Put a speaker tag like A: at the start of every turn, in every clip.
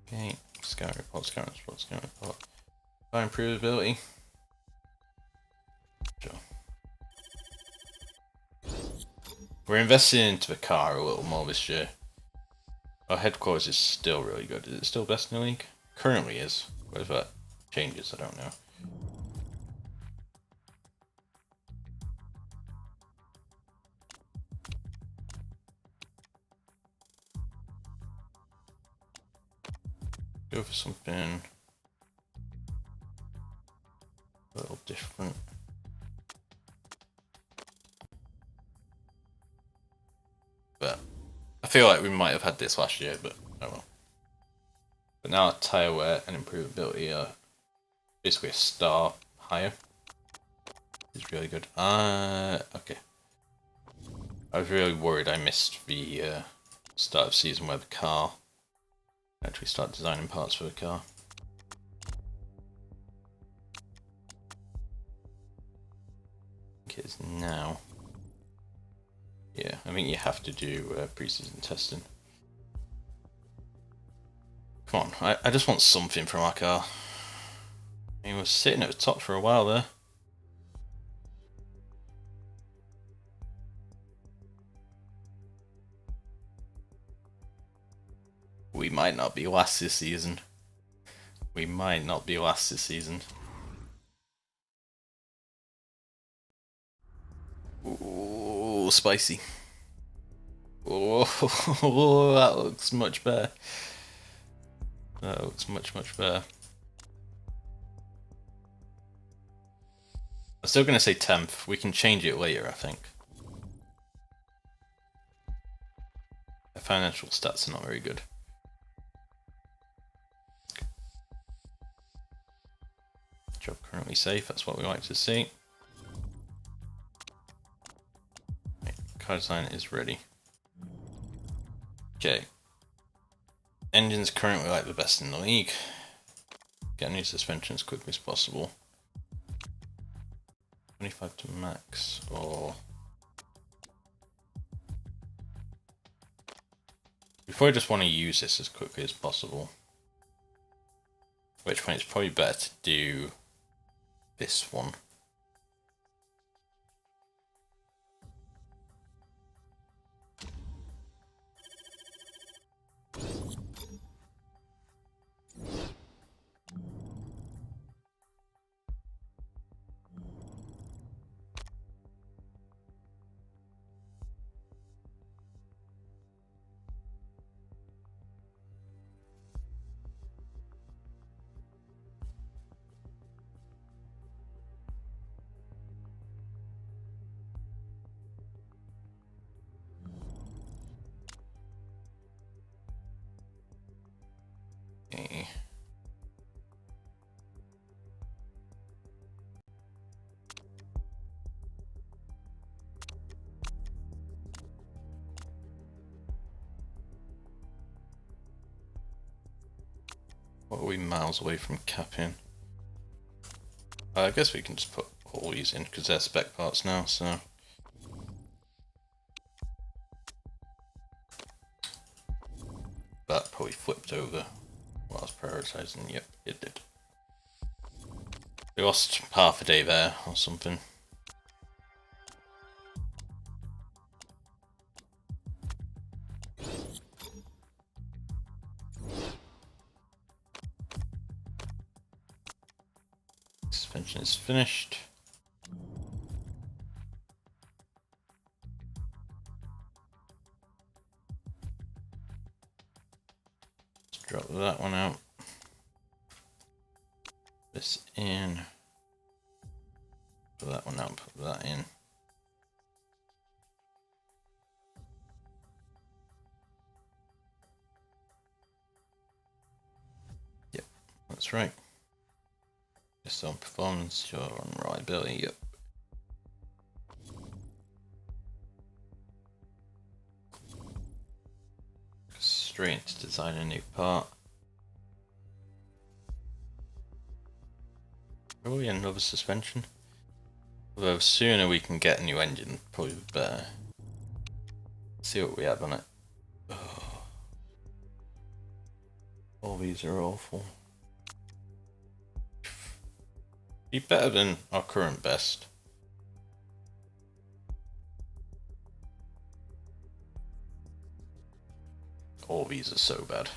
A: Okay, scout report, scout report, scout report. Fire improvability. Sure. We're investing into the car a little more this year. Our headquarters is still really good. Is it still best in the league? Currently is. Whether that changes, I don't know. Go for something a little different. But I feel like we might have had this last year, but oh well. But now tyre wear and improvability are basically a star higher. It's really good. Okay. I was really worried I missed the start of season where the car actually start designing parts for the car. I think it is now. Yeah, I think you have to do pre-season testing. Come on, I just want something from our car. I mean, we're sitting at the top for a while there. We might not be last this season. We might not be last this season. Ooh, spicy. Oh, that looks much better. That looks much, much better. I'm still going to say 10th. We can change it later, I think. The financial stats are not very good. Job currently safe, that's what we like to see. Right, car design is ready. Okay. Engine's currently like the best in the league. Get a new suspension as quickly as possible. 25 to max, or... We probably just want to use this as quickly as possible. At which point it's probably better to do this one. Okay. What are we miles away from capping? I guess we can just put all these in because they're spec parts now, so... That probably flipped over what I was prioritising. Yep, it did. We lost half a day there or something. Suspension is finished. Let's drop that one out. This in. Put that one out, put that in. Yep, that's right. Just on performance, you're on reliability, yep. Straight into design a new part. Probably another suspension. Although the sooner we can get a new engine, probably the better. Let's see what we have on it. Oh. All these are awful. Be better than our current best. All these are so bad.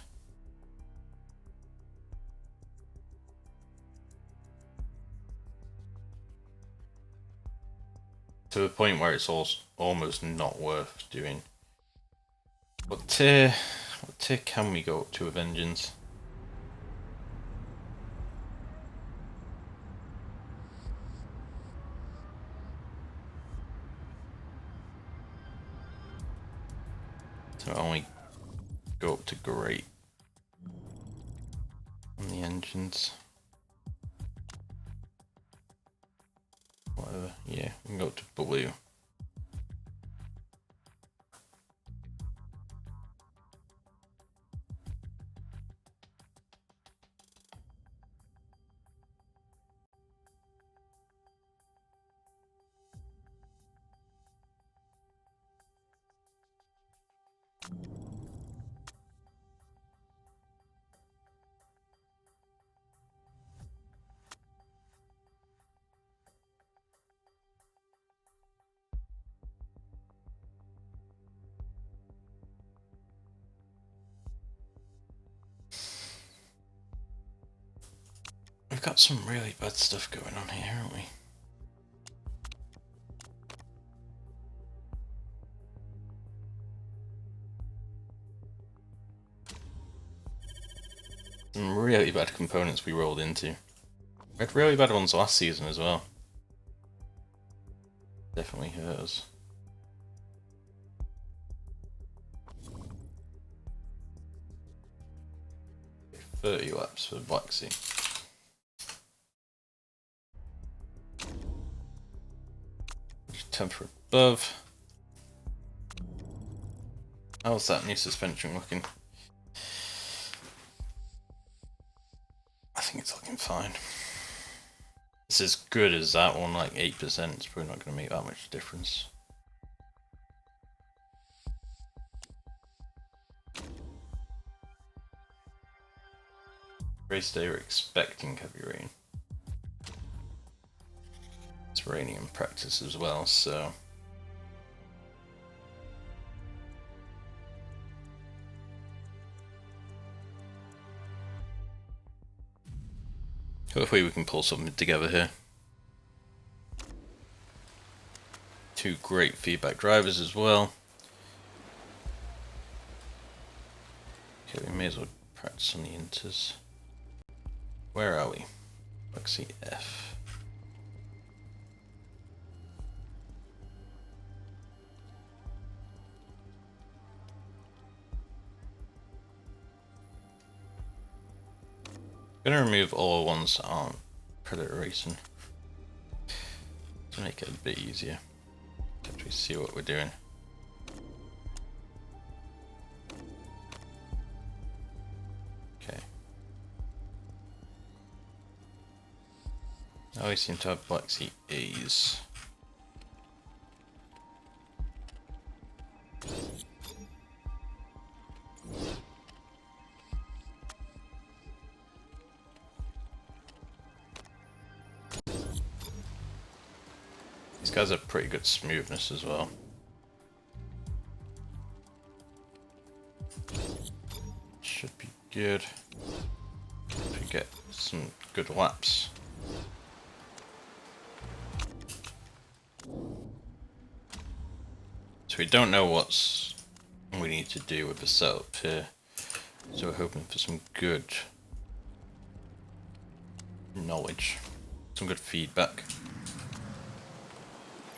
A: To the point where it's almost not worth doing. What tier can we go up to with engines? So only go up to great on the engines. Whatever, yeah, we can go up to blue. We've got some really bad stuff going on here, haven't we? Some really bad components we rolled into. We had really bad ones last season as well. Definitely hurt us. Okay, 30 laps for Black Sea. Temper above. How's that new suspension looking? I think it's looking fine. It's as good as that one, like 8%. It's probably not going to make that much difference. Race day, we're expecting heavy rain. It's raining in practice as well, so hopefully we can pull something together here. Two great feedback drivers as well. Okay, we may as well practice on the inters. Where are we? Let's see, F. I'm gonna remove all ones that aren't Predator Racing to make it a bit easier to actually see what we're doing. Okay. Now we seem to have Black Sea A's. These guys have pretty good smoothness as well. Should be good. If we get some good laps. So we don't know what we need to do with the setup here. So we're hoping for some good knowledge, some good feedback.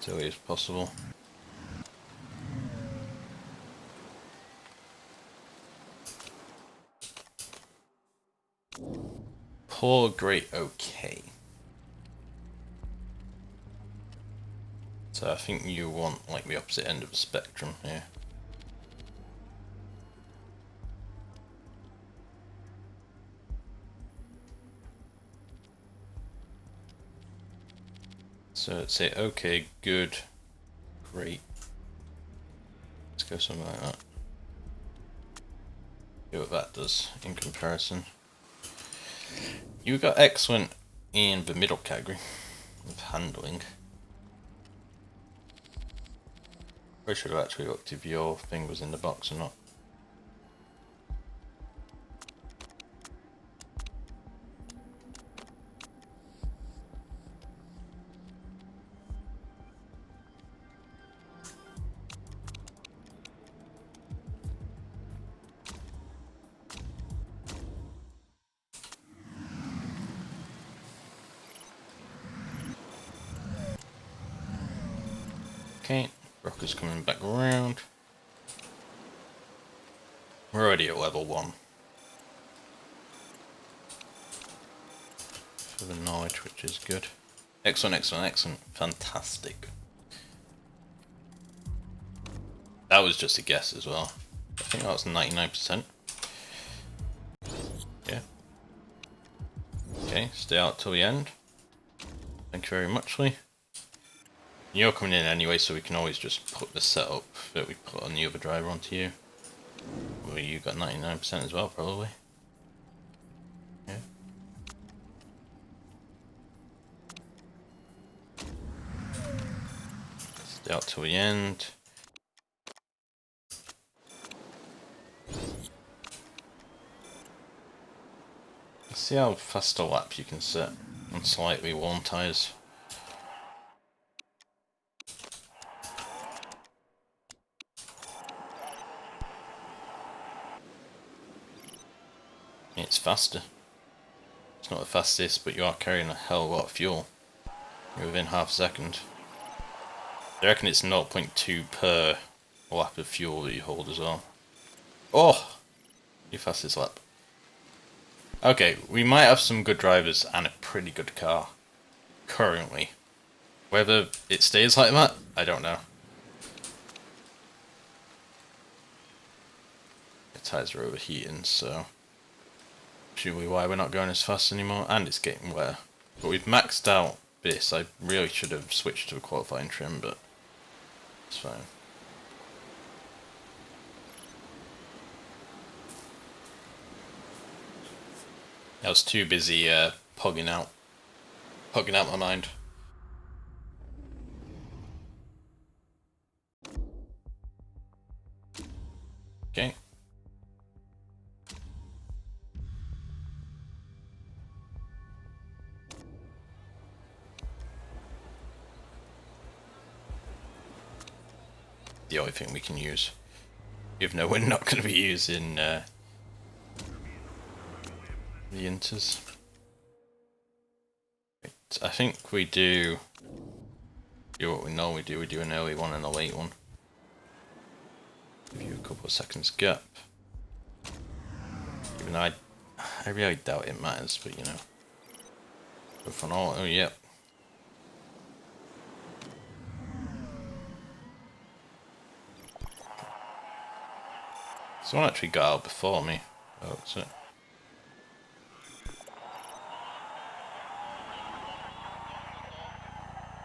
A: So it is possible. Poor, great, okay. So I think you want like the opposite end of the spectrum here. So let's say okay, good, great. Let's go something like that. See what that does in comparison. You got excellent in the middle category with handling. I should have actually looked if your thing was in the box or not. Okay, Rocker's coming back around. We're already at level 1. For the knowledge, which is good. Excellent, excellent, excellent. Fantastic. That was just a guess as well. I think that was 99%. Yeah. Okay, stay out till the end. Thank you very much, Lee. You're coming in anyway, so we can always just put the setup that we put on the other driver onto you. Well, you got 99% as well, probably. Yeah. Stay out till the end. Let's see how fast a lap you can set on slightly worn tyres. It's faster. It's not the fastest, but you are carrying a hell of a lot of fuel. You're within half a second. I reckon it's 0.2 per lap of fuel that you hold as well. Oh! Your fastest lap. Okay, we might have some good drivers and a pretty good car. Currently. Whether it stays like that, I don't know. The tyres are overheating, so... Surely why we're not going as fast anymore, and it's getting wetter. But we've maxed out this. I really should have switched to a qualifying trim, but it's fine. I was too busy pogging out my mind. Okay. The only thing we can use. Even though we're not going to be using the inters. I think we do what we normally do. We do an early one and a late one. Give you a couple of seconds gap. Even though I really doubt it matters, but you know. Go for an auto, yep. Someone actually got out before me. Oh, that's it.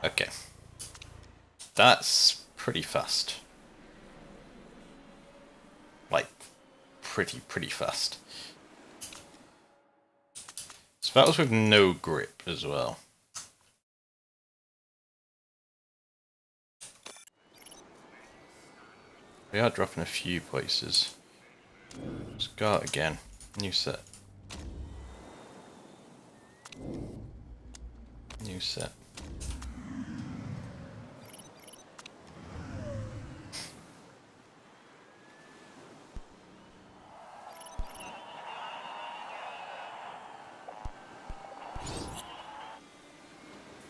A: Okay. That's pretty fast. Like, pretty fast. So that was with no grip as well. We are dropping a few places. Let's go out again. New set. New set.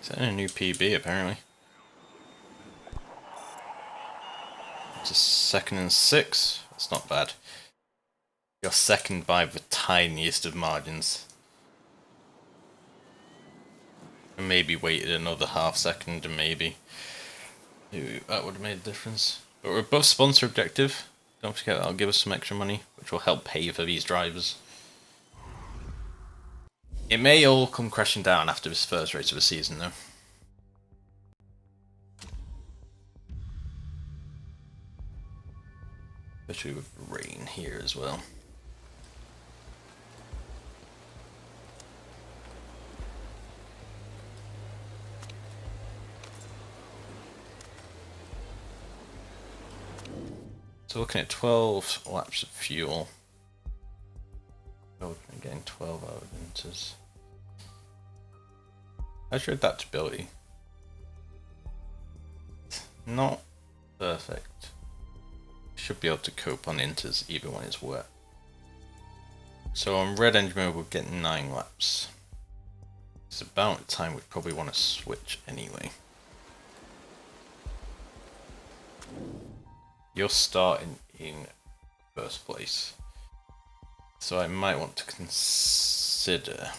A: Setting a new PB apparently. It's a 2nd and 6. That's not bad. You're second by the tiniest of margins. And maybe waited another half second and maybe that would have made a difference. But we're above sponsor objective. Don't forget that'll give us some extra money, which will help pay for these drivers. It may all come crashing down after this first race of the season though. Especially with rain here as well. So looking at 12 laps of fuel. We're getting 12 out of inters. How's your adaptability? Not perfect. Should be able to cope on inters even when it's wet. So on red engine mode we're getting 9 laps. It's about the time we'd probably want to switch anyway. You're starting in first place, so I might want to consider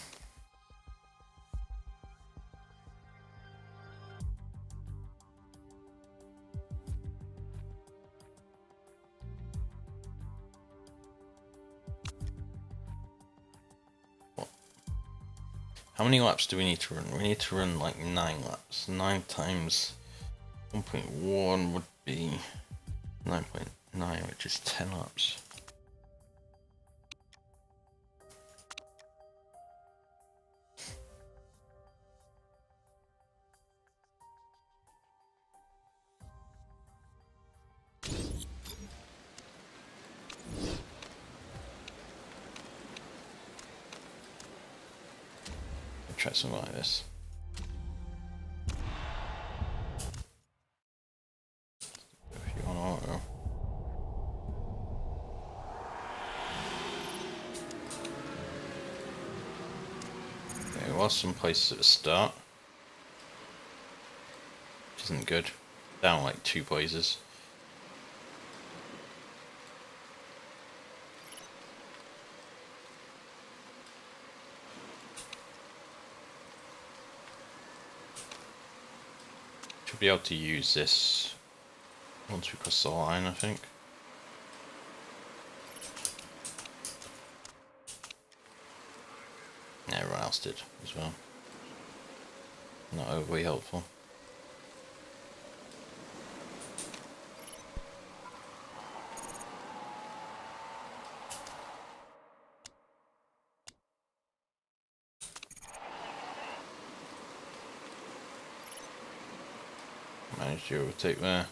A: how many laps do we need to run? We need to run like 9 laps. 9 times 1.1 would be 9.9, which is 10 laps. Try something like this. If you want auto. Okay, there was some places at the start, which isn't good. Down like 2 places. Should be able to use this once we cross the line, I think. Yeah, everyone else did as well. Not overly helpful. Managed to overtake there.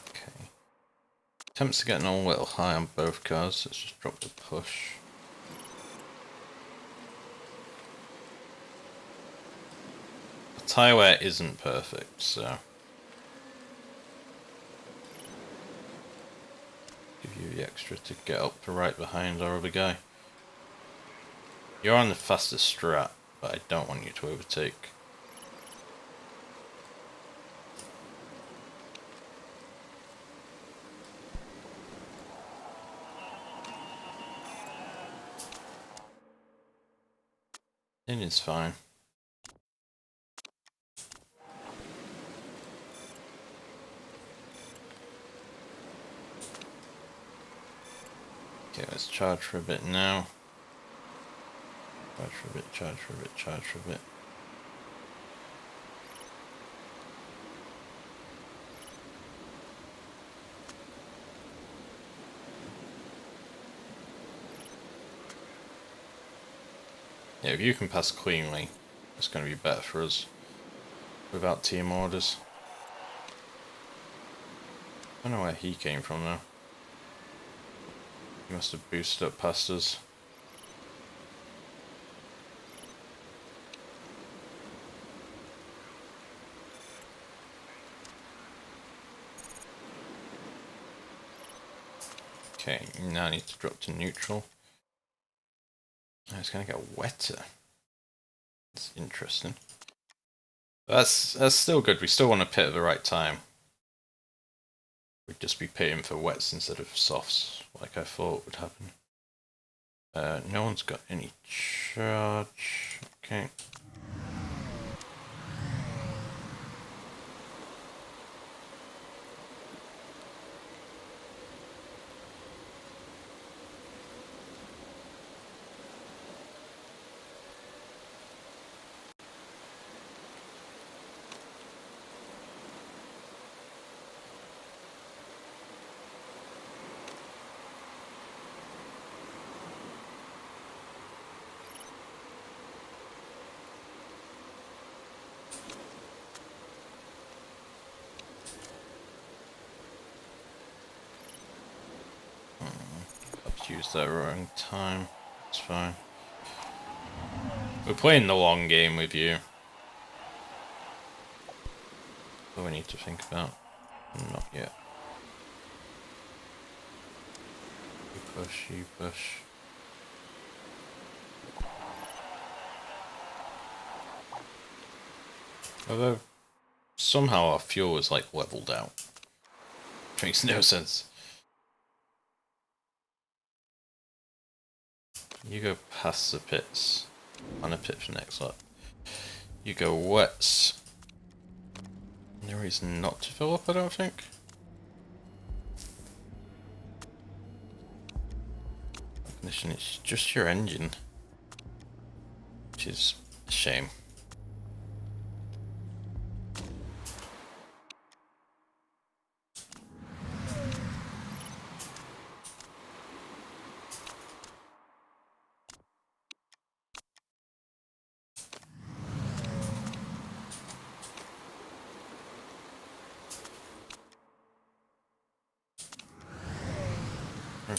A: Okay. Attempts to get a little high on both cars. Let's just drop the push. The tyre wear isn't perfect, so give you the extra to get up to right behind our other guy. You're on the fastest strat, but I don't want you to overtake. Engine's fine. Okay, let's charge for a bit now. Charge for a bit, charge for a bit, charge for a bit. Yeah, if you can pass cleanly, it's going to be better for us without team orders. I don't know where he came from though. He must have boosted up past us. Okay, now I need to drop to neutral. Oh, it's going to get wetter. That's interesting. That's still good. We still want to pit at the right time. We'd just be pitting for wets instead of softs, like I thought would happen. No one's got any charge. Okay. Use that wrong time. It's fine. We're playing the long game with you. What do we need to think about? Not yet. You push, you push. Although, somehow our fuel is like leveled out. Makes no sense. You go past the pits. On a pit for next lap. You go wets. No reason not to fill up, I don't think. Ignition, it's just your engine. Which is a shame.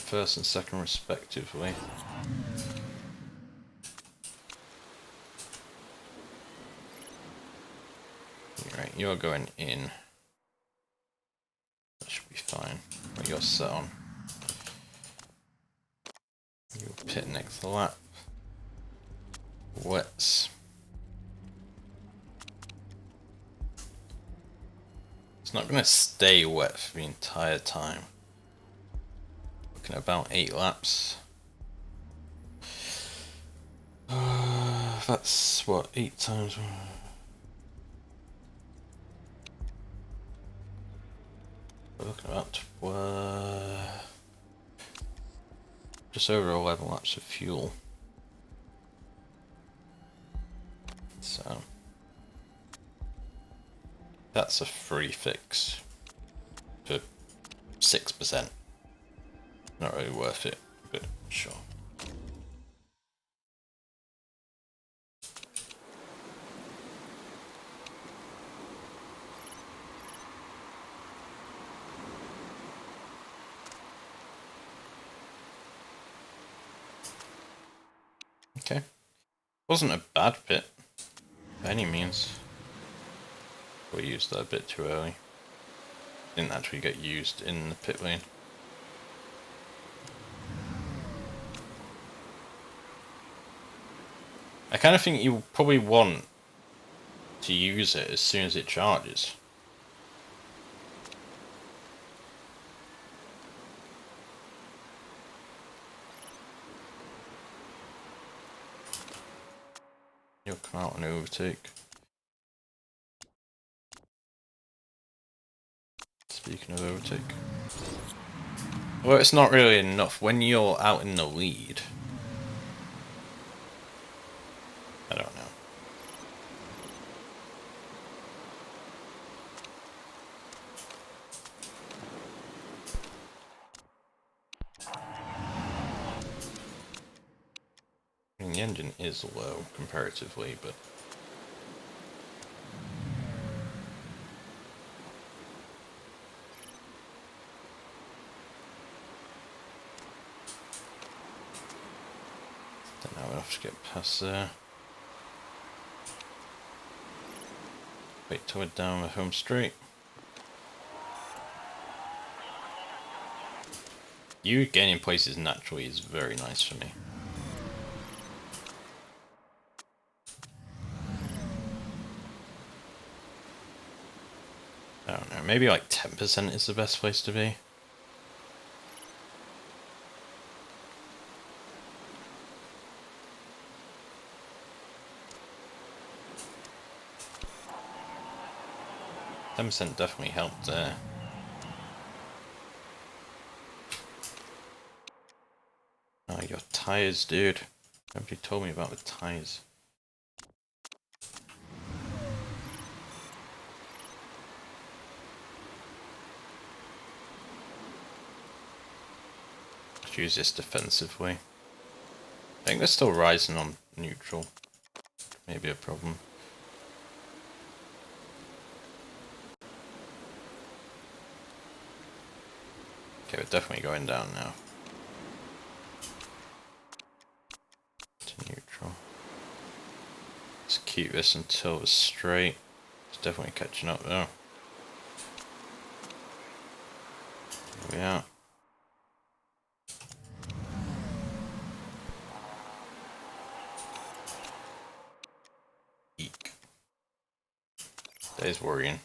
A: First and second respectively. Right, you're going in. That should be fine. What you're set on. You'll pit next lap. Wets. It's not going to stay wet for the entire time. Looking at about 8 laps. That's what, 8 times. We're looking at about just over 11 laps of fuel. So that's a free fix for 6%. Not really worth it, but sure. Okay. Wasn't a bad pit, by any means. We used that a bit too early. Didn't actually get used in the pit lane. I kind of think you probably want to use it as soon as it charges. You'll come out and overtake. Speaking of overtake. Well, it's not really enough. When you're out in the lead, I don't know. I mean, the engine is low comparatively, but don't know enough to get past there. Wait till we're down the home straight. You gaining places naturally is very nice for me. I don't know, maybe like 10% is the best place to be. %10 definitely helped there. Oh, your tyres, dude. Nobody told me about the tyres. Let's use this defensively. I think they're still rising on neutral. Maybe a problem. Okay, we're definitely going down now. keep this until it's straight. It's definitely catching up though. There we are. Eek. That is worrying.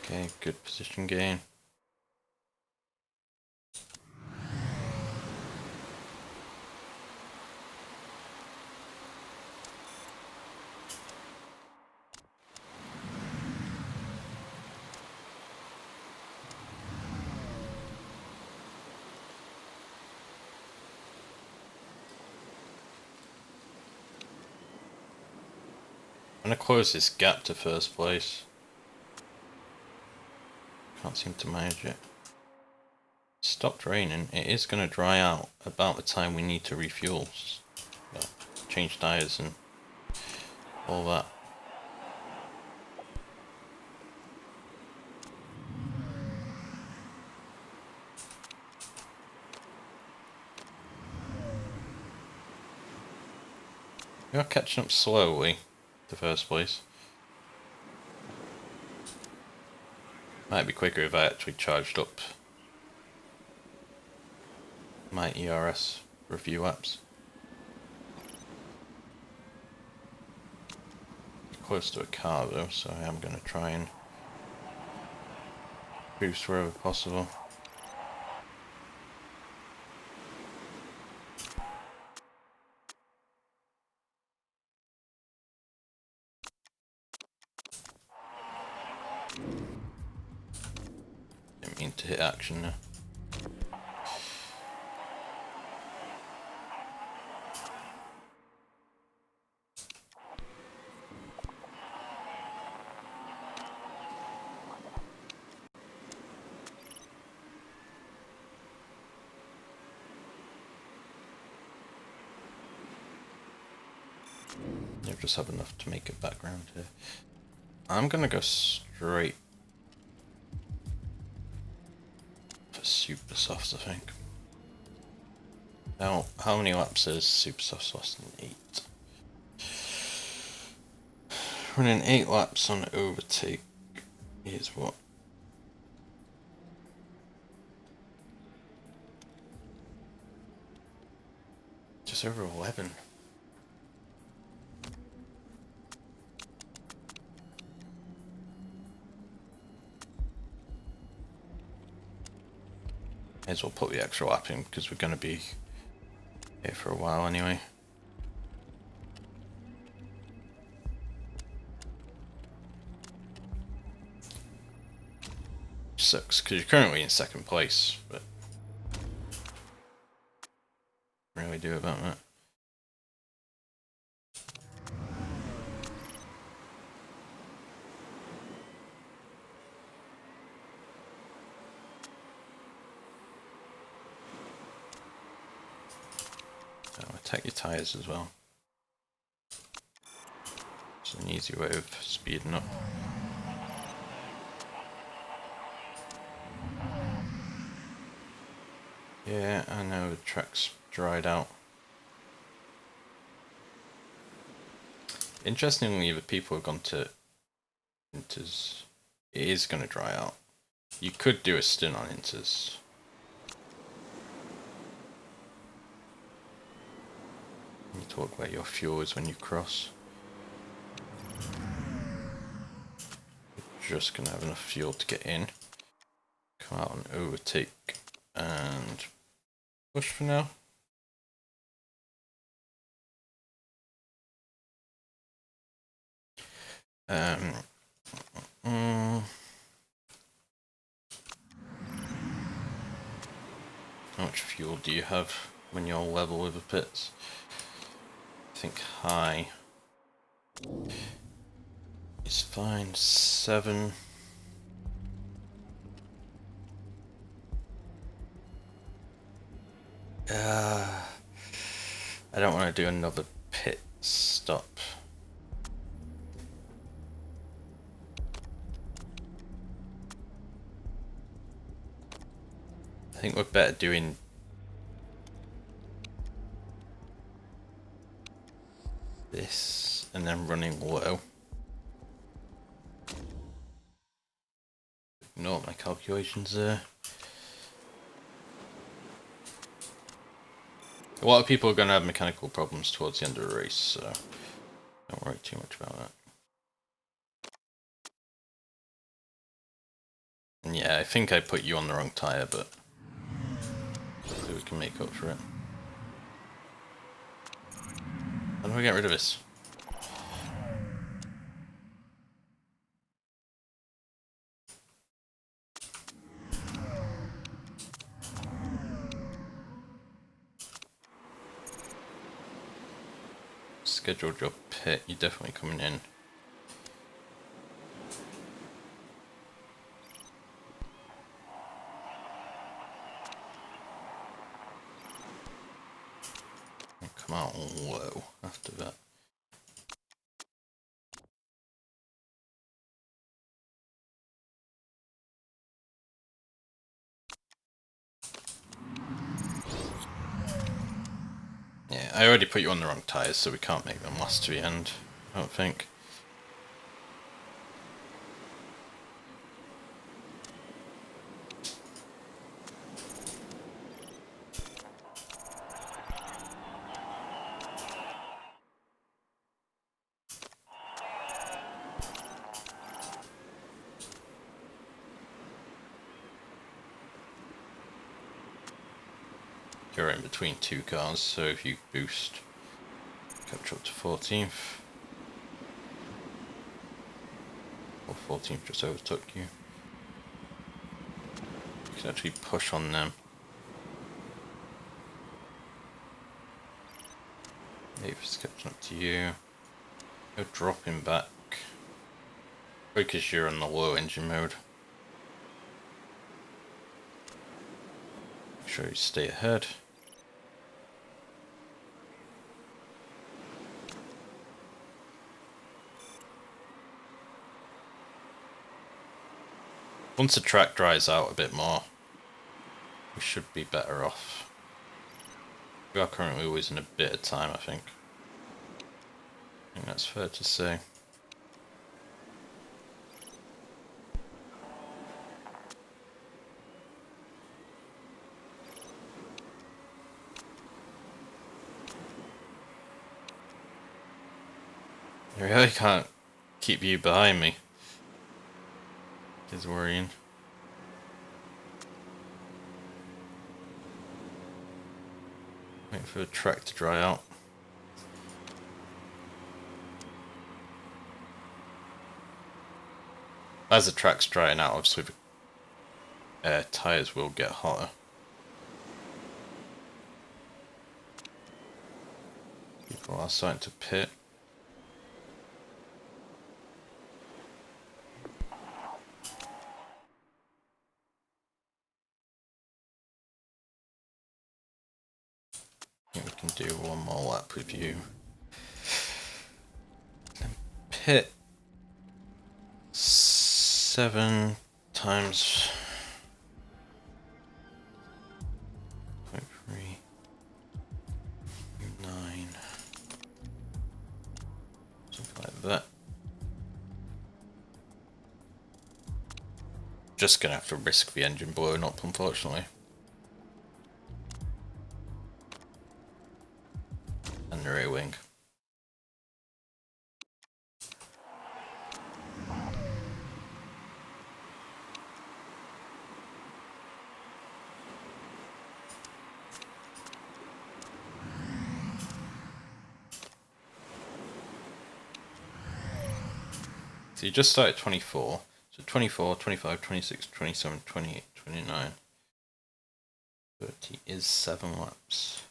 A: Okay, good position gain. I'm gonna close this gap to first place. Can't seem to manage it. Stopped raining. It is gonna dry out about the time we need to refuel. Well, change tires and all that. We are catching up slowly to first place. Might be quicker if I actually charged up my ERS review apps. Close to a car though, so I am going to try and boost wherever possible. Didn't mean to hit action there. Yeah, just have enough to make it background here. I'm gonna go straight for super softs, I think. Now, how many laps is super softs less than 8? Running 8 laps on overtake is what? Just over 11. May as well put the extra lap in because we're going to be here for a while anyway. Sucks because you're currently in second place, but what can we do about that? Attack your tyres as well. It's an easy way of speeding up. Yeah, I know the track's dried out. Interestingly, the people have gone to Inters. It is going to dry out. You could do a stint on Inters. You talk about your fuel is when you cross. You're just going to have enough fuel to get in. Come out and overtake and push for now. How much fuel do you have when you're level with the pits? I think high is fine. 7. I don't want to do another pit stop. I think we're better doing this and then running low. Ignore my calculations there. A lot of people are going to have mechanical problems towards the end of the race, so don't worry too much about that. And yeah, I think I put you on the wrong tyre, but hopefully we can make up for it. How do I get rid of this? Scheduled your pit, you're definitely coming in. Come out low after that. Yeah, I already put you on the wrong tyres, so we can't make them last to the end, I don't think. You're in between two cars, so if you boost, catch up to 14th. Or 14th just overtook you. You can actually push on them. If it's catching up to you, go dropping back. Because you're on the low engine mode. Make sure you stay ahead. Once the track dries out a bit more, we should be better off. We are currently losing a bit of time, I think. I think that's fair to say. I really can't keep you behind me. It's worrying. Wait for the track to dry out. As the track's drying out, obviously the tyres will get hotter. People are starting to pit. I think we can do one more lap with you. Then pit 7 times 0.3 9, something like that. Just gonna have to risk the engine blowing up, unfortunately. And the rear wing. So you just started 24. So 24, 25, 26, 27, 28, 29. 30 is 7 laps.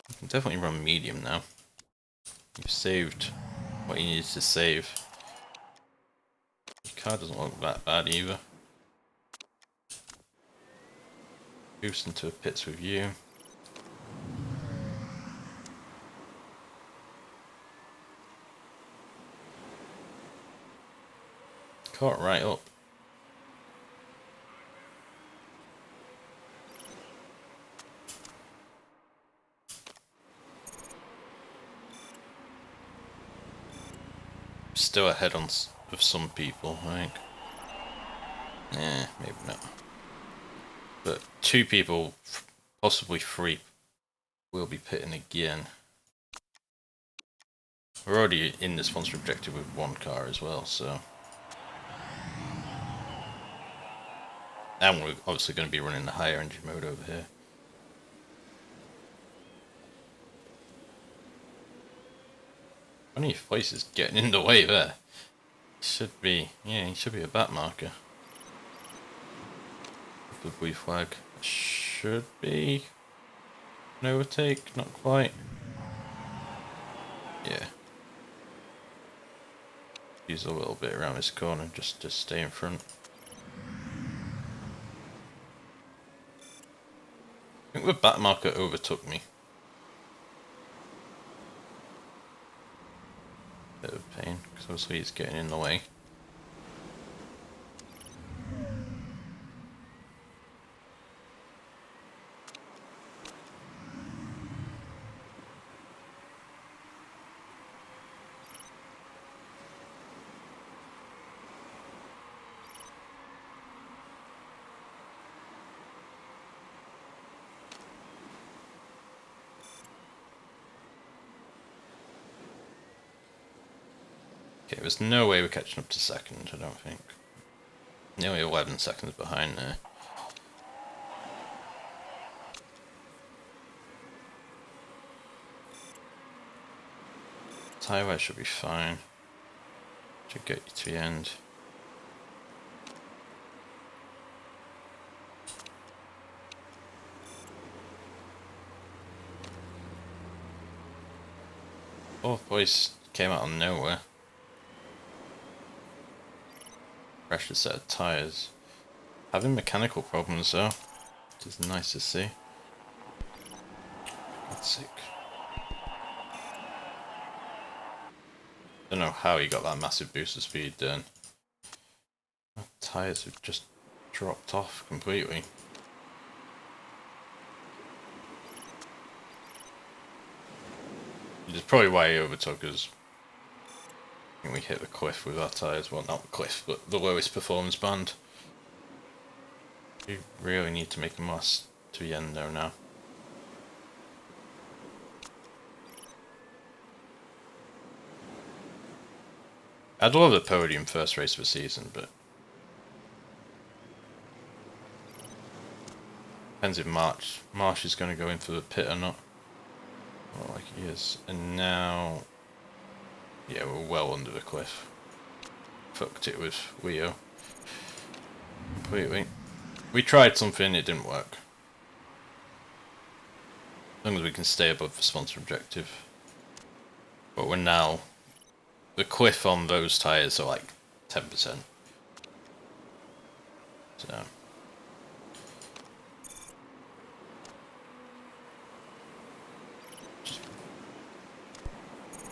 A: You can definitely run medium now. You've saved what you needed to save. Your car doesn't look that bad either. Boost into the pits with you. caught right up. Still ahead of some people, I think. Maybe not. But 2 people, possibly 3, will be pitting again. We're already in the sponsor objective with 1 car as well, so. And we're obviously going to be running the higher engine mode over here. Funny if Place is getting in the way there. Should be, yeah, he should be a back marker. The blue flag should be an overtake, not quite. Yeah. Use a little bit around this corner just to stay in front. I think the back marker overtook me. Bit of a pain, because obviously he's getting in the way. Okay, there's no way we're catching up to second, I don't think. Nearly 11 seconds behind there. Tyre wear should be fine. Should get you to the end. Fourth place came out of nowhere. Fresh set of tyres. Having mechanical problems though, which is nice to see. That's sick. Don't know how he got that massive boost of speed then. My tyres have just dropped off completely. Which is probably why he overtook us. I think we hit the cliff with our tyres. Well, not the cliff, but the lowest performance band. We really need to make them last to the end though now. I'd love the podium first race of the season, but depends if Marsh is going to go in for the pit or not. Well, like he is. And now, yeah, we're well under the cliff. Fucked it with Leo completely. We tried something, it didn't work. As long as we can stay above the sponsor objective. But we're now, the cliff on those tyres are like 10%. So.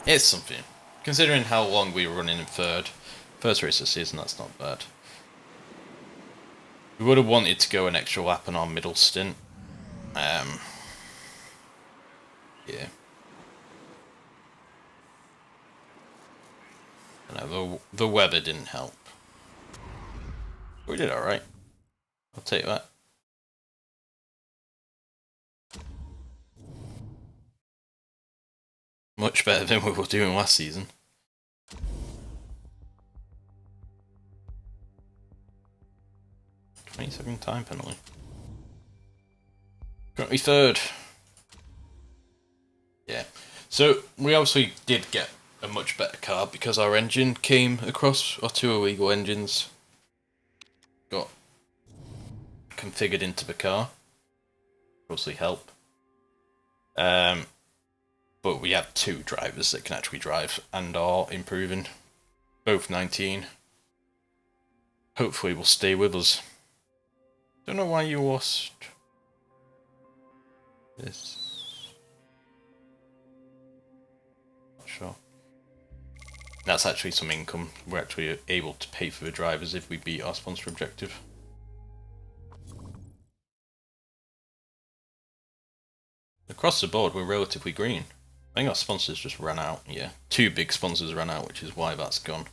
A: It's something. Considering how long we were running in third, first race of the season, that's not bad. We would have wanted to go an extra lap on our middle stint. Yeah. No, the weather didn't help. We did alright. I'll take that. Much better than we were doing last season. 20-second time penalty. Currently third. Yeah. So we obviously did get a much better car because our engine came across, our 2 illegal engines got configured into the car. Obviously help. But we have 2 drivers that can actually drive and are improving. Both 19. Hopefully will stay with us. Don't know why you lost this. Not sure. That's actually some income. We're actually able to pay for the drivers if we beat our sponsor objective. Across the board, we're relatively green. I think our sponsors just ran out. Yeah, 2 big sponsors ran out, which is why that's gone.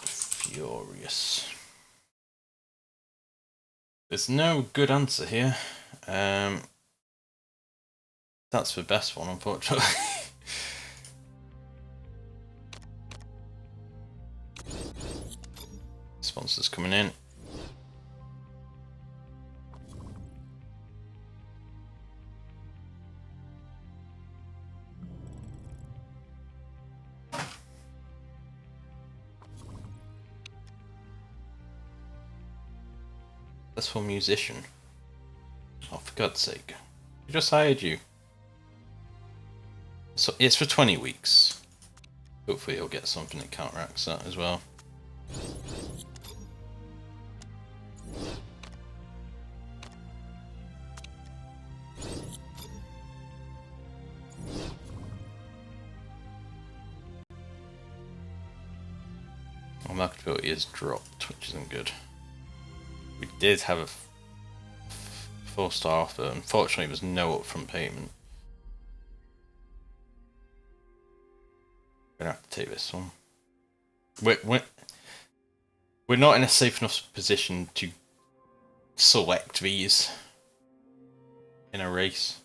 A: Furious. There's no good answer here. That's the best one, unfortunately. Sponsors coming in. That's for musician. Oh, for God's sake. I just hired you. So it's for 20 weeks. Hopefully he'll get something that counteracts that as well. Our marketability is dropped, which isn't good. We did have a 4-star offer. Unfortunately, there's no upfront payment. We're gonna have to take this one. We're not in a safe enough position to select these in a race.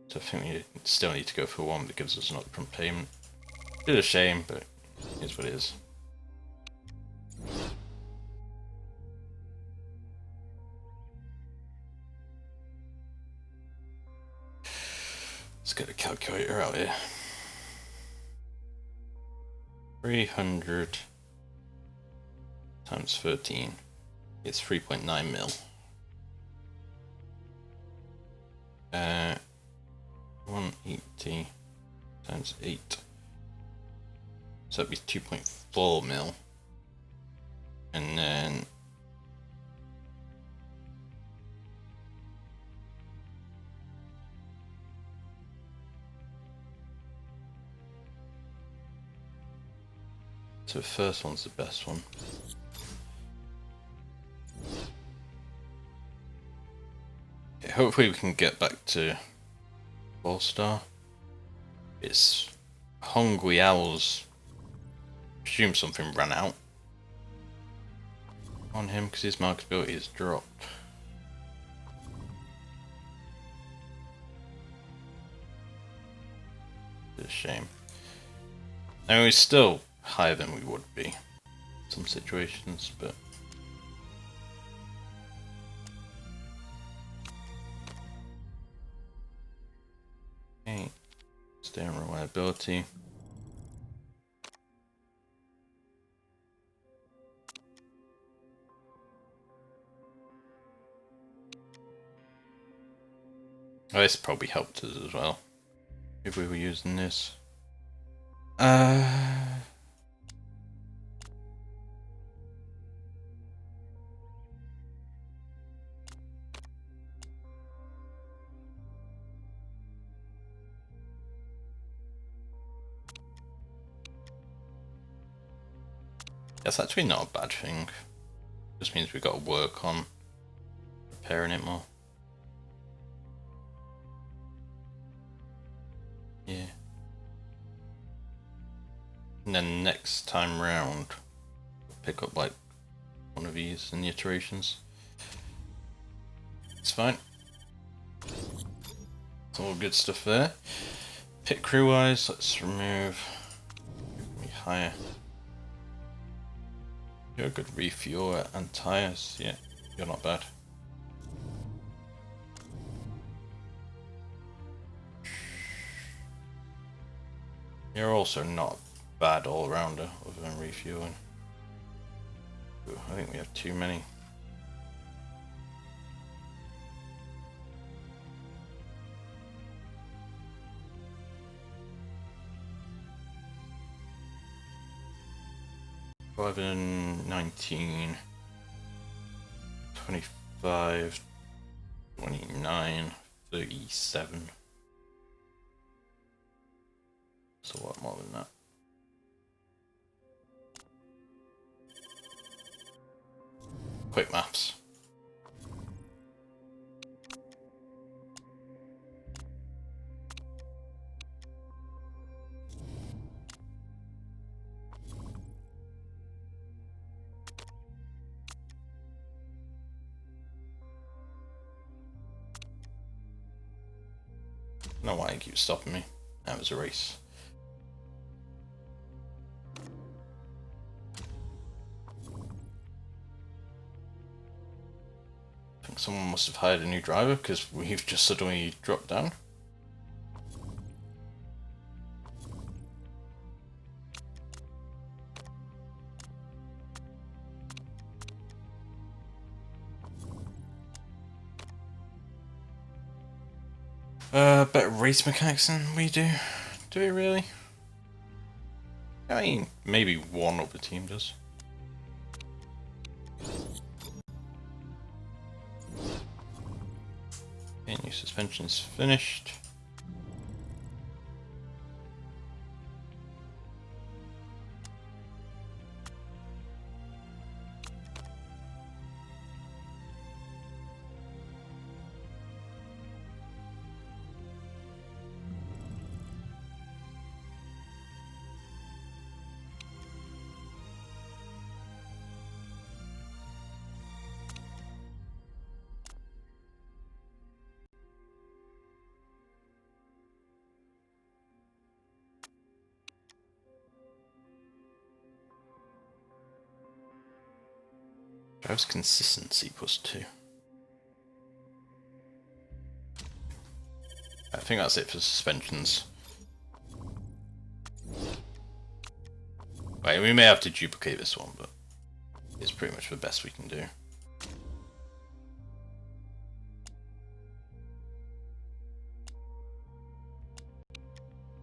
A: So I think we still need to go for one that gives us an upfront payment. It's a shame, but it's what it is. Let's get a calculator out here. 300 times 13. It's 3.9 mil. 180 times 8. So that'd be 2.4 mil. And then so the first one's the best one. Okay, hopefully we can get back to 4-star. It's Hungry Owls. Presume something ran out on him because his marketability has dropped. It's a shame. I mean, we're still higher than we would be in some situations, but okay. Stay on reliability. Oh, this probably helped us as well if we were using this. That's actually not a bad thing. Just means we've got to work on repairing it more. Yeah. And then next time round, pick up like one of these in the iterations. It's fine. It's all good stuff there. Pit crew wise, let's remove higher. You're a good refueler and tyres. Yeah, you're not bad. You're also not bad all-rounder other than refueling. Ooh, I think we have too many. 11, 19, 25, 29, 37. So what more than that? Quick maths. I don't know why it keeps stopping me. That was a race. I think someone must have hired a new driver because we've just suddenly dropped down. Better race mechanics than we do. Do we really? I mean, maybe one other team does. Okay, new suspension's finished. Drives consistency +2. I think that's it for suspensions. Right, we may have to duplicate this one, but it's pretty much the best we can do.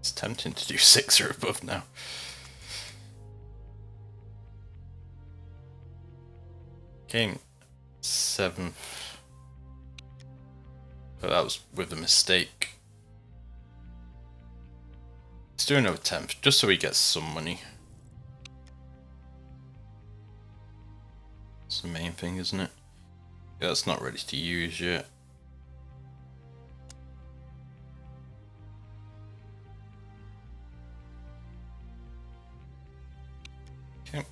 A: It's tempting to do 6 or above now. Came 7th. But that was with a mistake. Let's do another 10th, just so he gets some money. That's the main thing, isn't it? Yeah, that's not ready to use yet. Okay.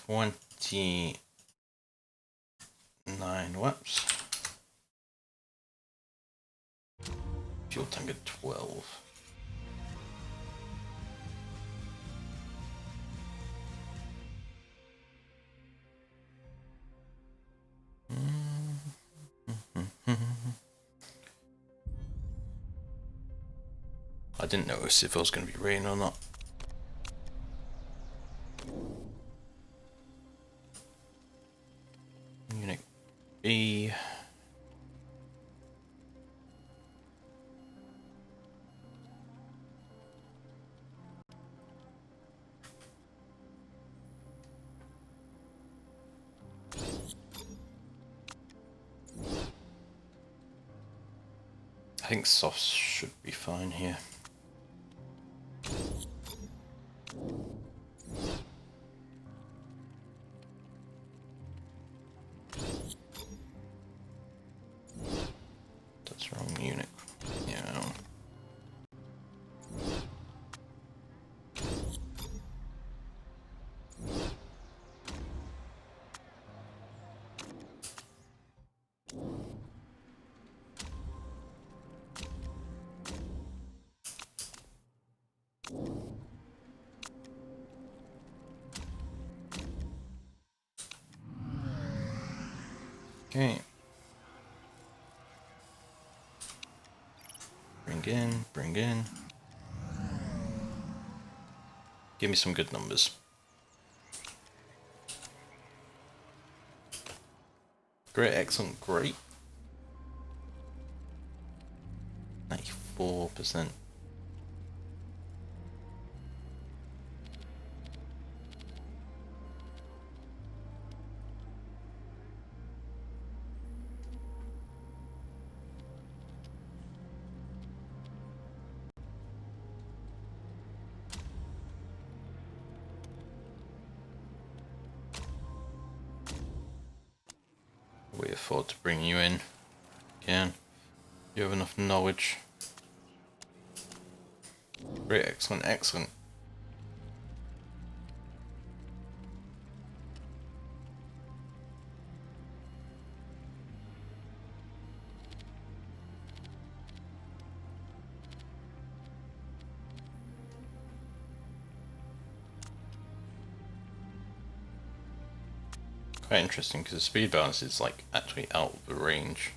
A: 29 laps. Fuel tank at 12. I didn't notice if it was going to be rain or not. Unit B. I think softs should be fine here. That's wrong unit. Yeah. Okay. Bring in. Give me some good numbers. Great, excellent, great. 94%. afford to bring you in again. You have enough knowledge. Great, excellent, excellent. Quite interesting because the speed balance is like actually out of the range.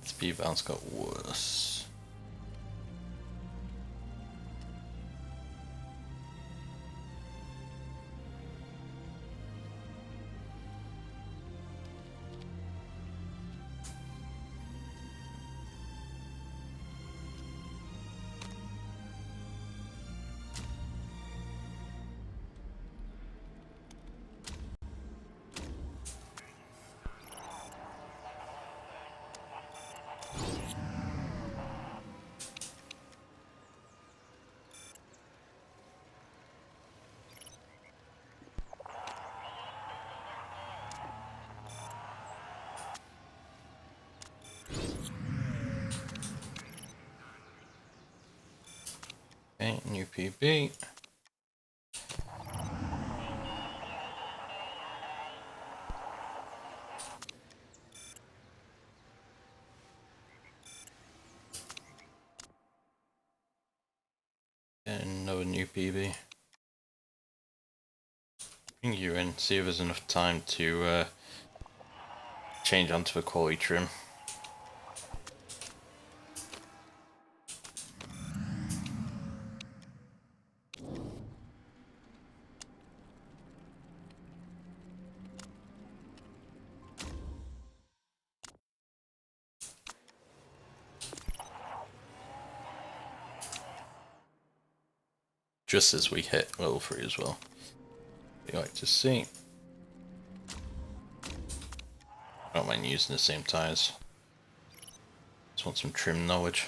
A: Speed balance got worse. Okay, new PB. And another new PB. Bring you in, see if there's enough time to change onto the quality trim. Just as we hit level 3 as well. You like to see. I don't mind using the same tyres. Just want some trim knowledge.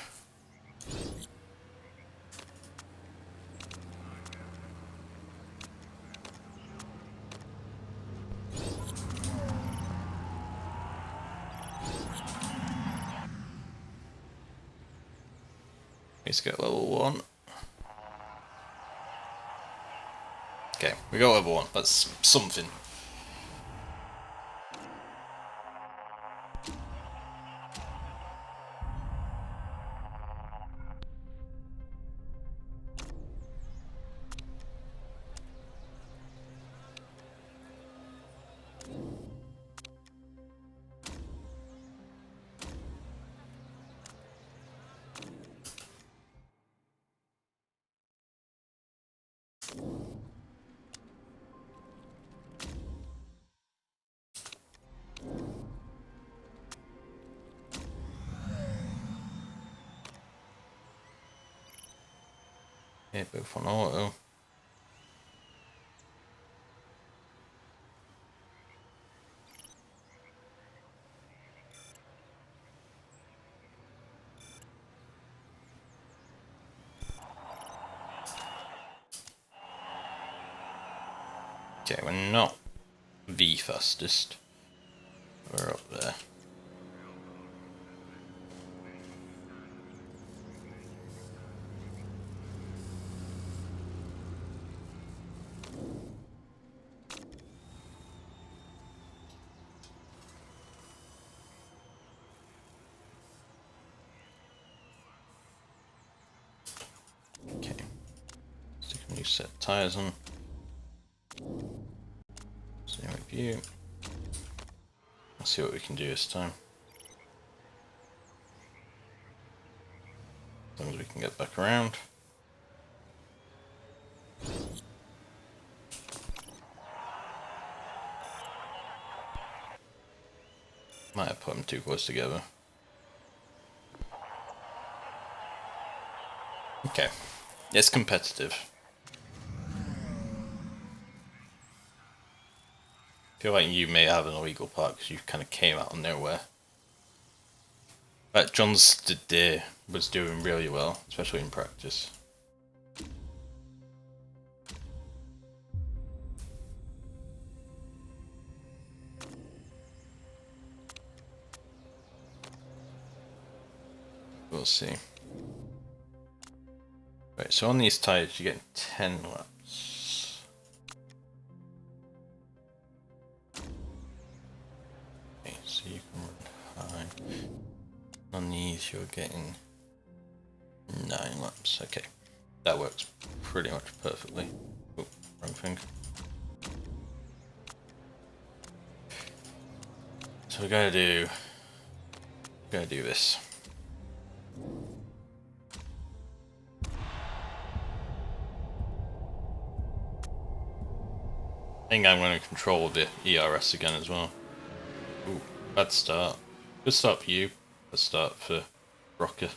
A: Let's get level 1. Okay, we got level 1. That's something. Yeah, both on auto. Okay, we're not the fastest. We're up there. Okay. Stick a new set of tyres on. Same review. Let's see what we can do this time. As long as we can get back around. Might have put them too close together. Okay, it's competitive. I feel like you may have an illegal part because you kind of came out of nowhere. Like John's deer was doing really well, especially in practice. We'll see. Right, so on these tyres you get 10 laps. Okay, so you can run high. On these you're getting 9 laps. Okay, that works pretty much perfectly. Oh, wrong thing. So we're gonna do this. I think I'm going to control the ERS again as well. Ooh, bad start. Good start for you. Bad start for Rocker.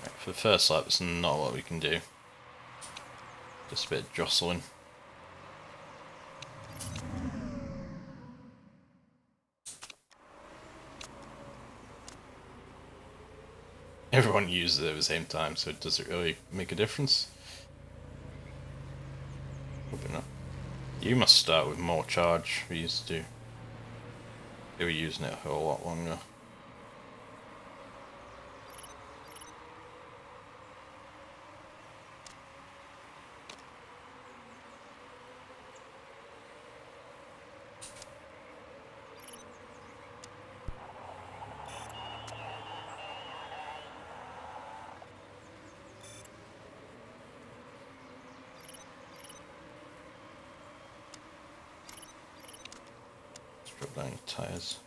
A: Right, for the first lap, it's not what we can do. Just a bit of jostling. Everyone uses it at the same time, so does it really make a difference? Probably not. You must start with more charge. We used to. They were using it for a lot longer. Let's drop down your tyres.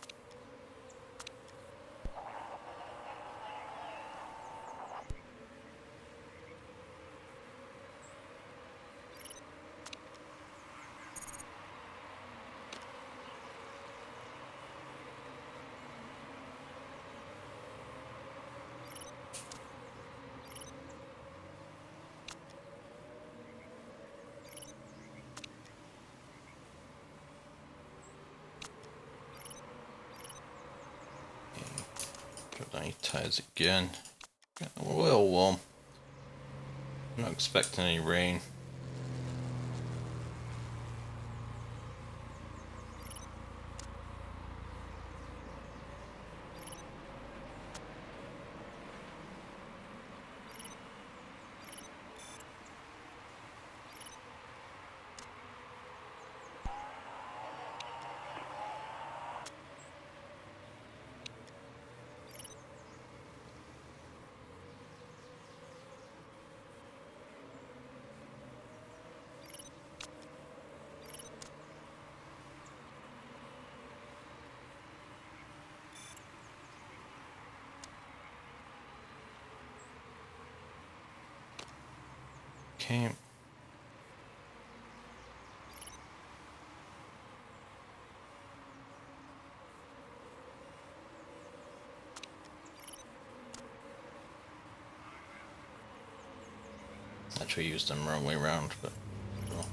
A: Drop down your tyres again. Getting a little warm. I'm not expecting any rain. Okay. Actually used them wrong way round, but well.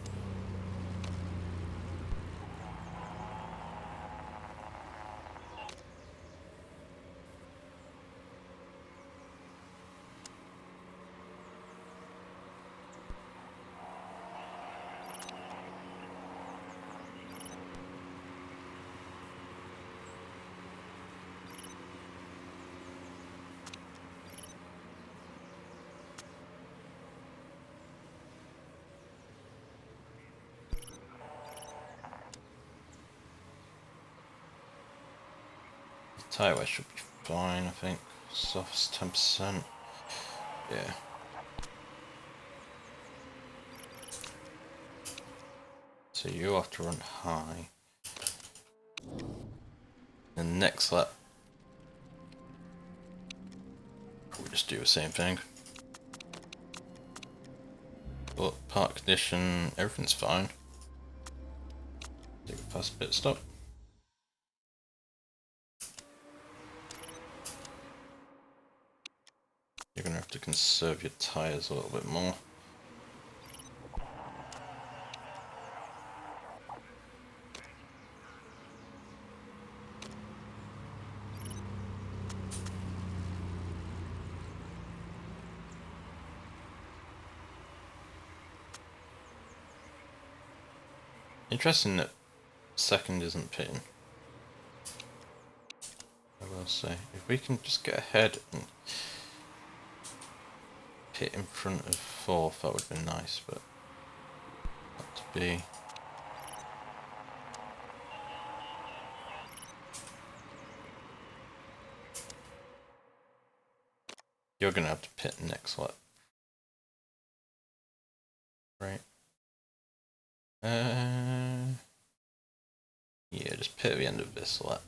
A: Tyre wear should be fine, I think. Soft's 10%. Yeah. So you have to run high. The next lap, probably just do the same thing. But park condition, everything's fine. fast pit stop. You're going to have to conserve your tyres a little bit more. Interesting that second isn't pitting. I will say, if we can just get ahead and pit in front of fourth, that would have been nice, but not to be. You're going to have to pit next lap. Right. Yeah, just pit at the end of this lap.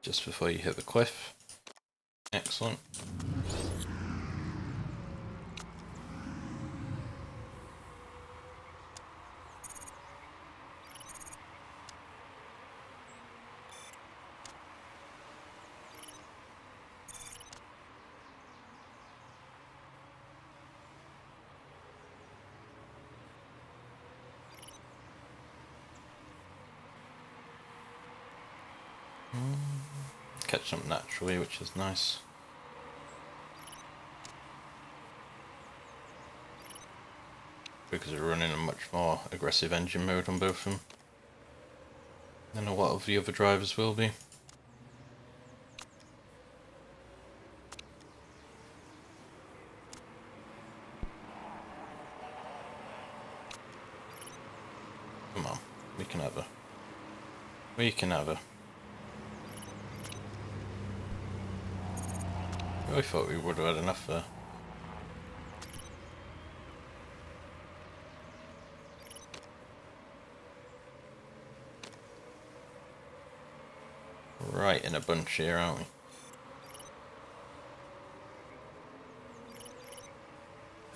A: Just before you hit the cliff. Excellent. Catch up naturally, which is nice. Because we're running a much more aggressive engine mode on both of them than a lot of the other drivers will be. Come on, we can have her. We can have her. I really thought we would have had enough there. Right in a bunch here, aren't we?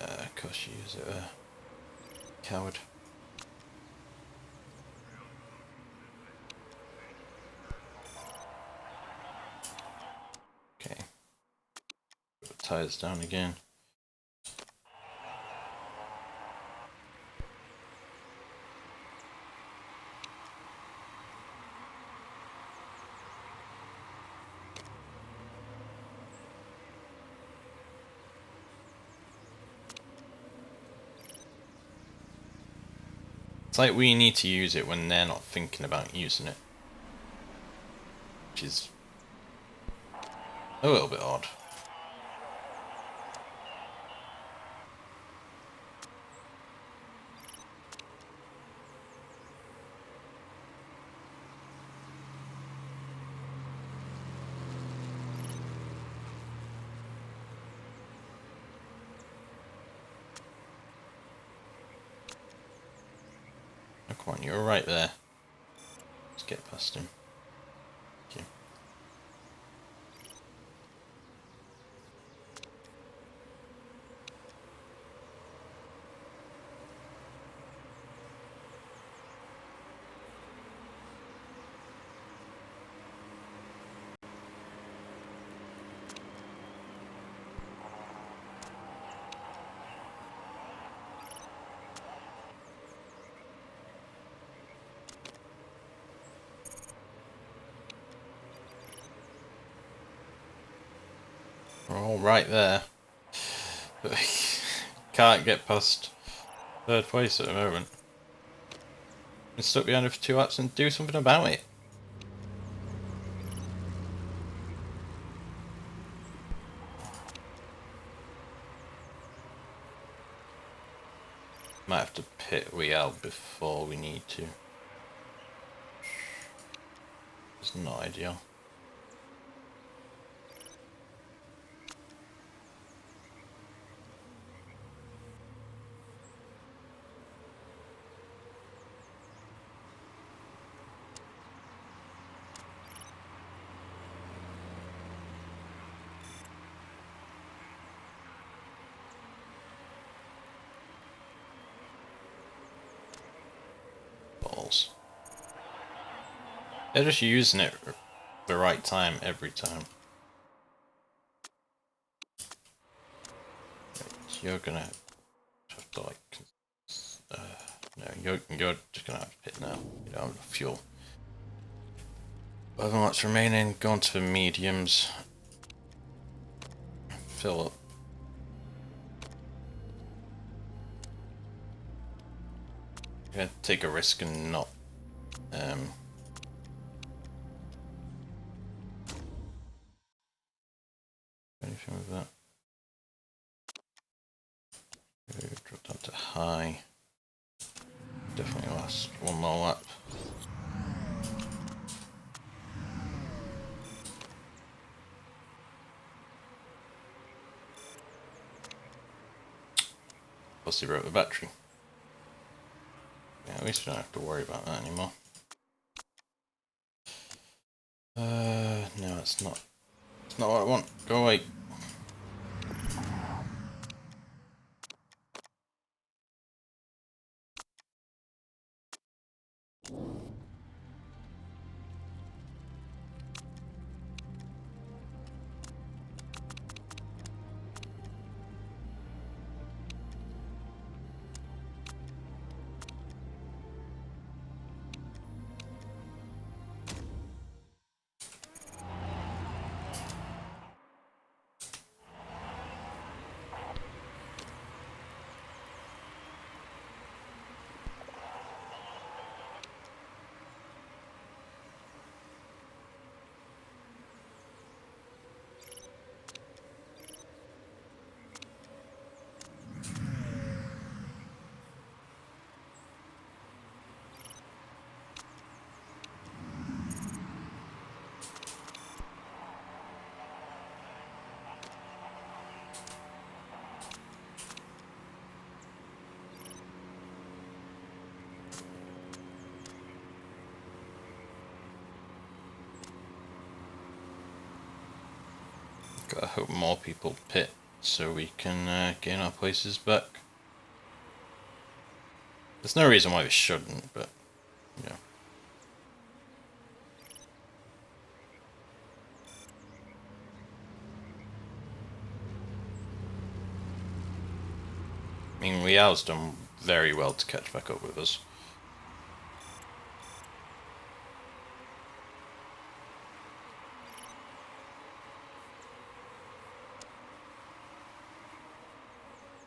A: Of course you use it, coward. Okay. Put the tyres down again. It's like we need to use it when they're not thinking about using it. Which is a little bit odd. Oh, come on, you're right there. Let's get past him. Thank you. We're all right there. But can't get past third place at the moment. I'm stuck behind it for 2 laps and do something about it. Might have to pit out before we need to. It's not ideal. Balls. They're just using it the right time every time. You're gonna have to like, no, you're just gonna have to pit now. You don't have fuel. 11 laps remaining. Go on to the mediums. Fill up. I'm gonna take a risk and not anything with that. Drop down to high. Definitely last one more lap. Plus he broke the battery. Yeah, at least we don't have to worry about that anymore. No, it's not. It's not what I want. Go away. Gotta hope more people pit so we can gain our places back. There's no reason why we shouldn't, but yeah. I mean, Liao's done very well to catch back up with us.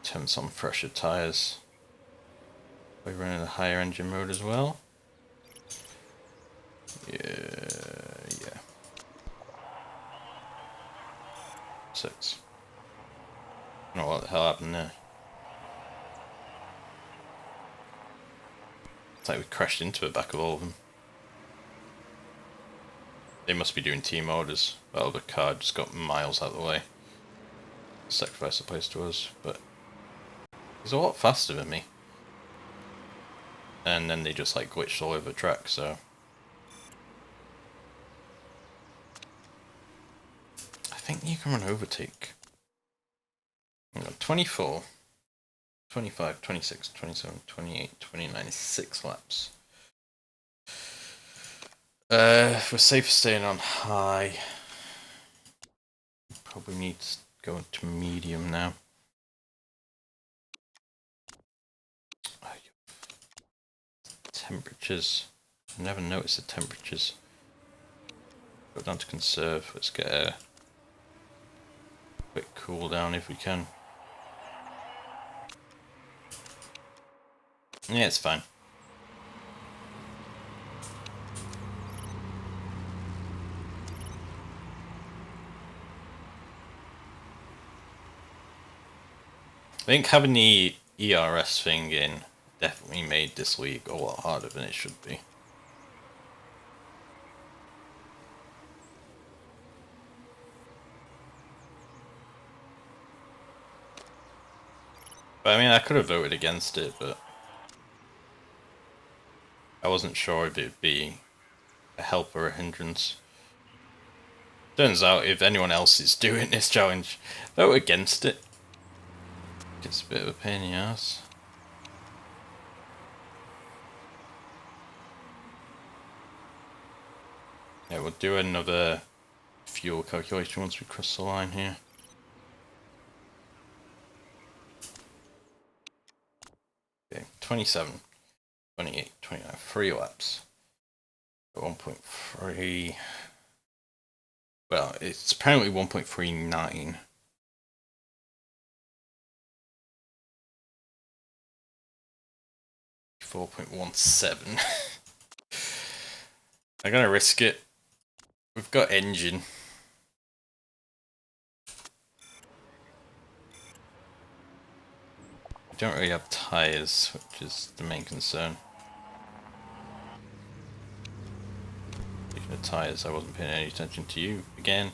A: Attempts on fresher tyres. We're running a higher engine mode as well. Yeah. 6. I don't know what the hell happened there. It's like we crashed into the back of all of them. They must be doing team orders. Well, the car just got miles out of the way. Sacrificed the place to us, but he's a lot faster than me. And then they just like glitched all over the track, so I think you can run overtake. 24, 25, 26, 27, 28, 29, 6 laps. We're safe staying on high. Probably need to go into medium now. Temperatures. I never noticed the temperatures. Go down to conserve. Let's get a quick cool down if we can. Yeah, it's fine. I think having the ERS thing in definitely made this league a lot harder than it should be. But I mean, I could have voted against it, but I wasn't sure if it'd be a help or a hindrance. Turns out, if anyone else is doing this challenge, vote against it. It's a bit of a pain in the ass. Yeah, we'll do another fuel calculation once we cross the line here. Okay, 27, 28, 29, 3 laps. 1.3. Well, it's apparently 1.39. 4.17. I'm gonna risk it. We've got engine. We don't really have tyres, which is the main concern. Speaking of tyres, I wasn't paying any attention to you again.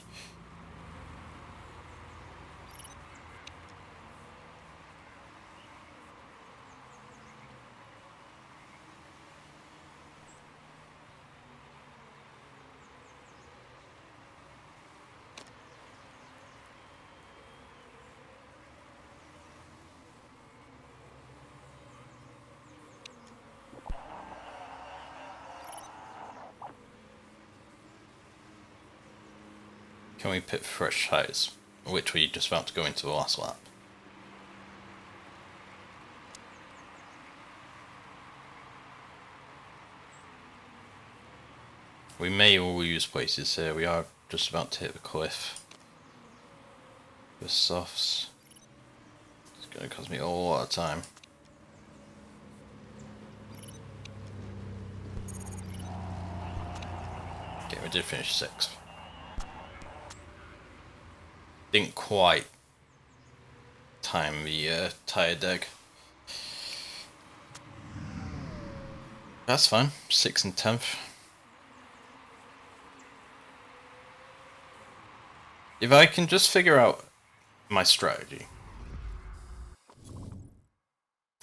A: Can we pit fresh tyres? Which we just about to go into the last lap. We may all lose places here. We are just about to hit the cliff. The softs. It's going to cost me a lot of time. Okay, we did finish 6th. Didn't quite time the tyre deck. That's fine. 6th and 10th. If I can just figure out my strategy,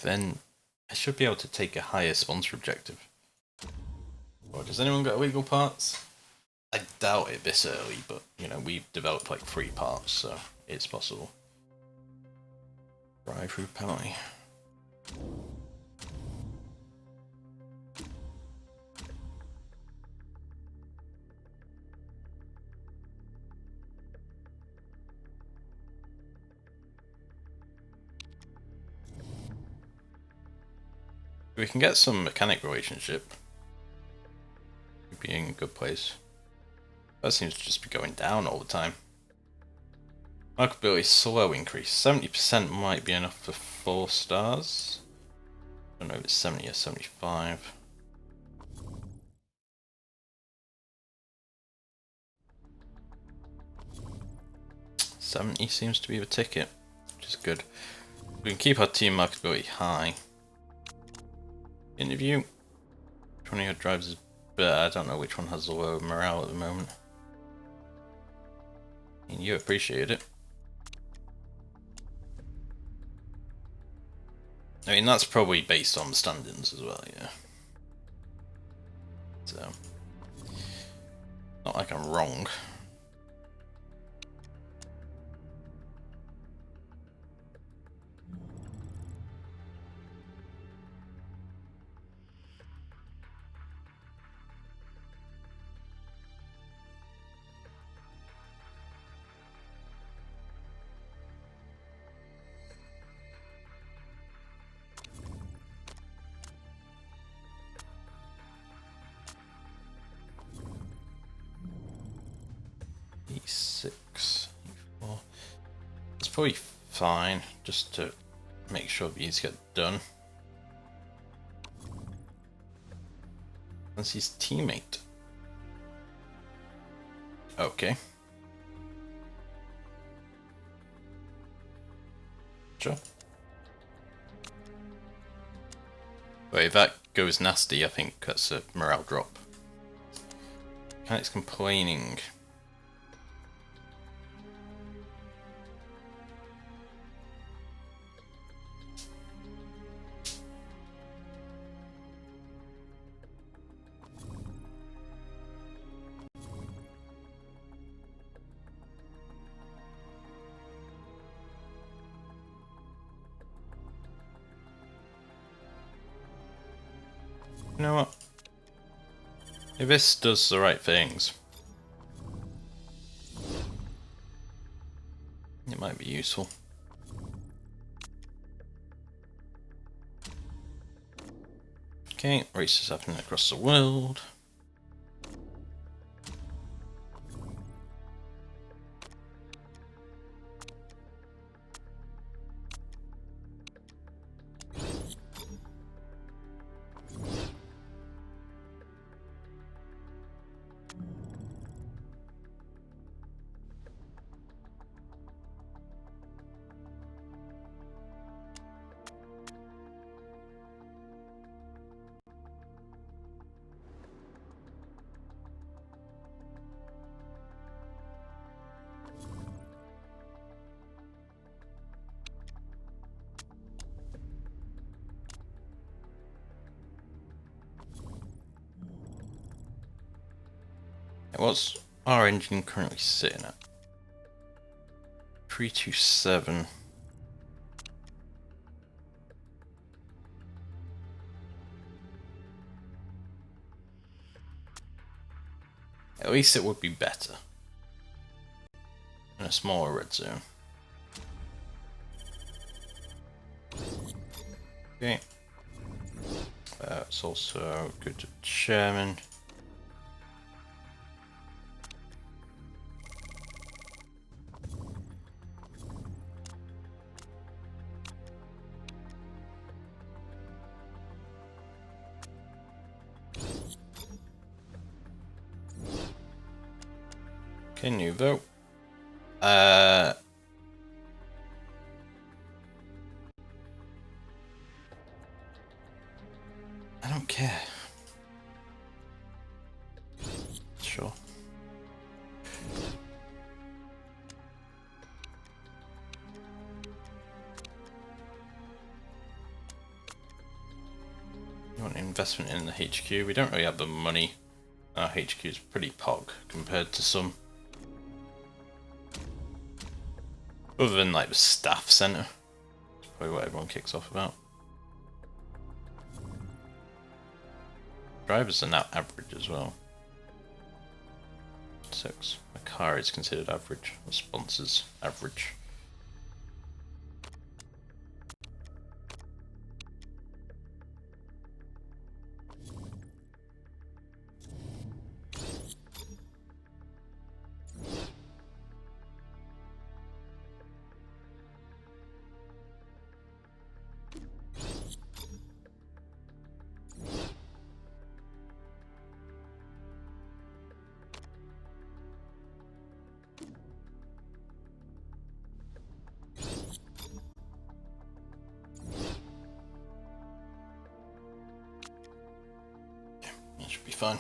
A: then I should be able to take a higher sponsor objective. Or does anyone got illegal parts? I doubt it this early, but you know, we've developed like 3 parts, so it's possible. Drive-through penalty. We can get some mechanic relationship. We'd be in a good place. That seems to just be going down all the time. Markability slow increase. 70% might be enough for 4 stars. I don't know if it's 70 or 75. $70 seems to be the ticket, which is good. We can keep our team marketability high. Interview. Which one of your drives is better? I don't know which one has the lower morale at the moment. And you appreciate it. I mean, that's probably based on the standings as well, yeah. So, not like I'm wrong. E6, E4. It's probably fine, just to make sure these get done. That's his teammate. Okay. Sure. But if that goes nasty, I think that's a morale drop. Mechanic's complaining. You know what? If this does the right things, it might be useful. Okay, races happening across the world. What's our engine currently sitting at? 327. At least it would be better in a smaller red zone. Okay. It's also good to Sherman. Okay, new vote. I don't care. Sure. You want investment in the HQ? We don't really have the money. Our HQ is pretty pog compared to some. Other than like the staff centre. That's probably what everyone kicks off about. Drivers are now average as well. 6. A car is considered average. The sponsors average. That should be fine.